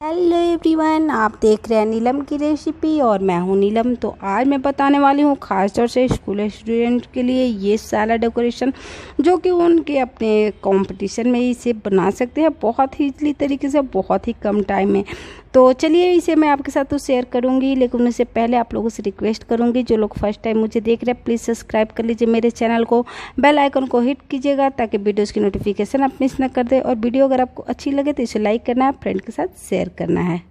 Hello everyone, आप देख रहे हैं नीलम की रेसिपी और मैं हूं नीलम। तो आज मैं बताने वाली हूं खास तौर से स्कूल स्टूडेंट के लिए ये सारा डेकोरेशन जो कि उनके अपने कंपटीशन में इसे बना सकते हैं बहुत ही इजली तरीके से, बहुत ही कम टाइम में। तो चलिए इसे मैं आपके साथ तो शेयर करूंगी, लेकिन उससे पहले आप लोगों से रिक्वेस्ट करूंगी, जो लोग फर्स्ट टाइम मुझे देख रहे हैं प्लीज़ सब्सक्राइब कर लीजिए मेरे चैनल को, बेल आइकन को हिट कीजिएगा ताकि वीडियोज़ की नोटिफिकेशन आप मिस ना कर दे। और वीडियो अगर आपको अच्छी लगे तो इसे लाइक करना है, फ्रेंड के साथ शेयर करना है।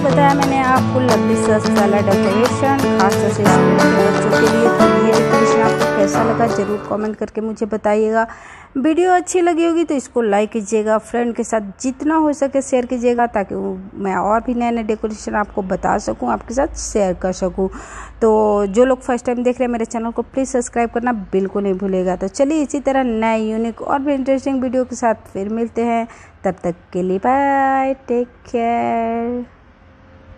बताया मैंने आपको लंबी सस्त वाला डेकोरेशन खास तौर से स्कूल के बच्चों के लिए। तो ये डेकोरेशन आपको कैसा लगा लगा ज़रूर कमेंट करके मुझे बताइएगा। वीडियो अच्छी लगी होगी तो इसको लाइक कीजिएगा, फ्रेंड के साथ जितना हो सके शेयर कीजिएगा, ताकि मैं और भी नए नए डेकोरेशन आपको बता सकूं, आपके साथ शेयर कर सकूं। तो जो लोग फर्स्ट टाइम देख रहे हैं मेरे चैनल को प्लीज़ सब्सक्राइब करना बिल्कुल नहीं भूलिएगा। तो चलिए इसी तरह नए यूनिक और भी इंटरेस्टिंग वीडियो के साथ फिर मिलते हैं। तब तक के लिए बाय, टेक केयर।